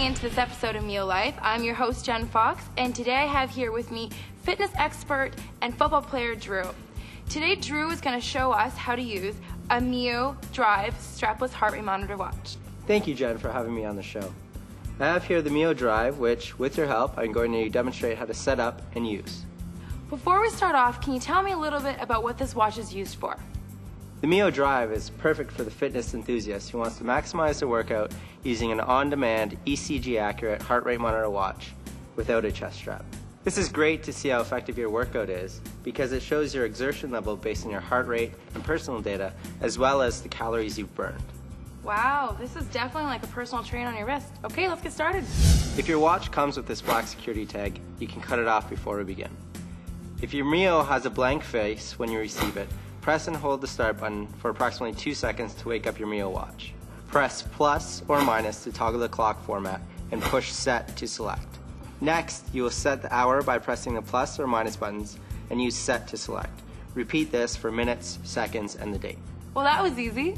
tuning into this episode of MIO Life. I'm your host, Jen Fox, and today I have here with me fitness expert and football player Drew. Today, Drew is going to show us how to use a MIO Drive strapless heart rate monitor watch. Thank you, Jen, for having me on the show. I have here the MIO Drive, which, with your help, I'm going to demonstrate how to set up and use. Before we start off, can you tell me a little bit about what this watch is used for? The MIO Drive is perfect for the fitness enthusiast who wants to maximize their workout using an on-demand, ECG-accurate heart rate monitor watch without a chest strap. This is great to see how effective your workout is because it shows your exertion level based on your heart rate and personal data, as well as the calories you've burned. Wow, this is definitely like a personal trainer on your wrist. Okay, let's get started. If your watch comes with this black security tag, you can cut it off before we begin. If your MIO has a blank face when you receive it, press and hold the start button for approximately 2 seconds to wake up your MIO watch. Press plus or minus to toggle the clock format and push set to select. Next, you will set the hour by pressing the plus or minus buttons and use set to select. Repeat this for minutes, seconds, and the date. Well, that was easy.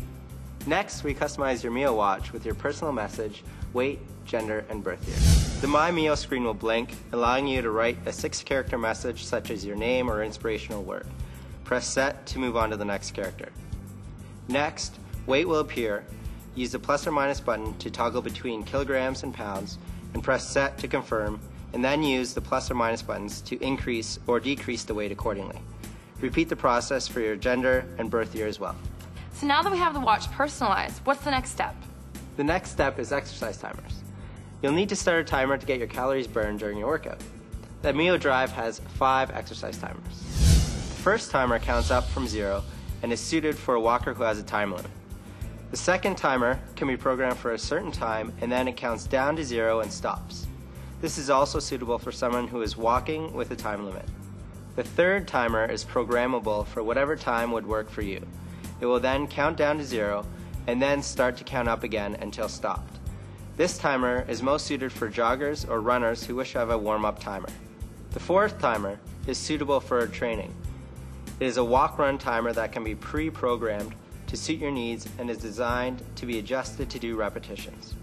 Next, we customize your MIO watch with your personal message, weight, gender, and birth year. The My MIO screen will blink, allowing you to write a 6-character message such as your name or inspirational word. Press set to move on to the next character. Next, weight will appear. Use the plus or minus button to toggle between kilograms and pounds, and press set to confirm, and then use the plus or minus buttons to increase or decrease the weight accordingly. Repeat the process for your gender and birth year as well. So now that we have the watch personalized, what's the next step? The next step is exercise timers. You'll need to start a timer to get your calories burned during your workout. The MIO Drive has 5 exercise timers. The first timer counts up from 0 and is suited for a walker who has a time limit. The second timer can be programmed for a certain time and then it counts down to 0 and stops. This is also suitable for someone who is walking with a time limit. The third timer is programmable for whatever time would work for you. It will then count down to 0 and then start to count up again until stopped. This timer is most suited for joggers or runners who wish to have a warm-up timer. The fourth timer is suitable for training. It is a walk-run timer that can be pre-programmed to suit your needs and is designed to be adjusted to do repetitions.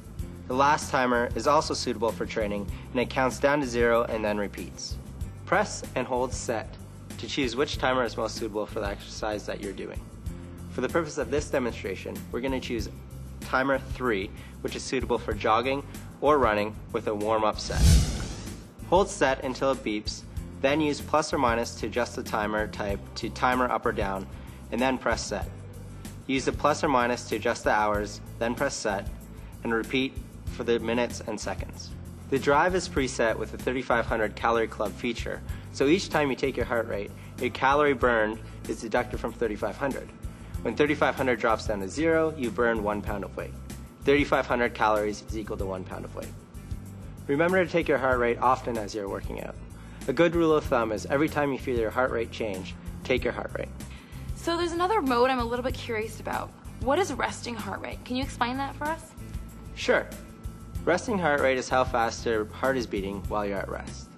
The last timer is also suitable for training and it counts down to 0 and then repeats. Press and hold set to choose which timer is most suitable for the exercise that you're doing. For the purpose of this demonstration, we're going to choose timer 3, which is suitable for jogging or running with a warm-up set. Hold set until it beeps, then use plus or minus to adjust the timer type to timer up or down, and then press set. Use the plus or minus to adjust the hours, then press set, and repeat for the minutes and seconds. The Drive is preset with the 3500 calorie club feature, so each time you take your heart rate, your calorie burned is deducted from 3500. When 3500 drops down to 0, you burn 1 pound of weight. 3500 calories is equal to 1 pound of weight. Remember to take your heart rate often as you're working out. A good rule of thumb is every time you feel your heart rate change, take your heart rate. So there's another mode I'm a little bit curious about. What is resting heart rate? Can you explain that for us? Sure. Resting heart rate is how fast your heart is beating while you're at rest.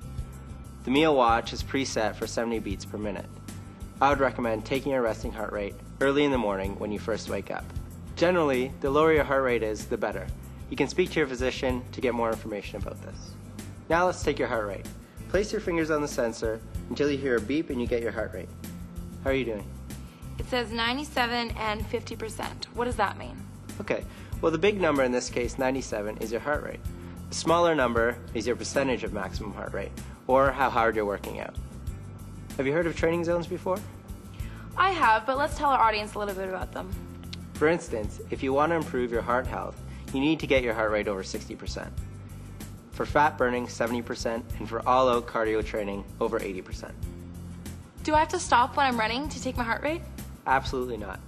The MIO watch is preset for 70 beats per minute. I would recommend taking your resting heart rate early in the morning when you first wake up. Generally, the lower your heart rate is, the better. You can speak to your physician to get more information about this. Now let's take your heart rate. Place your fingers on the sensor until you hear a beep and you get your heart rate. How are you doing? It says 97 and 50%. What does that mean? Okay, well the big number in this case, 97, is your heart rate. The smaller number is your percentage of maximum heart rate, or how hard you're working out. Have you heard of training zones before? I have, but let's tell our audience a little bit about them. For instance, if you want to improve your heart health, you need to get your heart rate over 60%. For fat burning, 70%, and for all-out cardio training, over 80%. Do I have to stop when I'm running to take my heart rate? Absolutely not.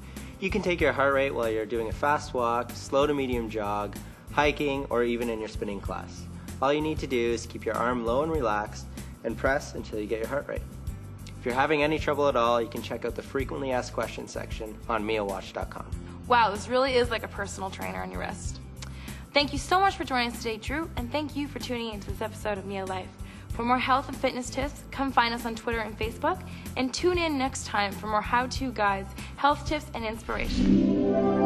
You can take your heart rate while you're doing a fast walk, slow to medium jog, hiking, or even in your spinning class. All you need to do is keep your arm low and relaxed and press until you get your heart rate. If you're having any trouble at all, you can check out the frequently asked questions section on miowatch.com. Wow, this really is like a personal trainer on your wrist. Thank you so much for joining us today, Drew, and thank you for tuning into this episode of MIO Life. For more health and fitness tips, come find us on Twitter and Facebook, and tune in next time for more how-to guides, health tips, and inspiration.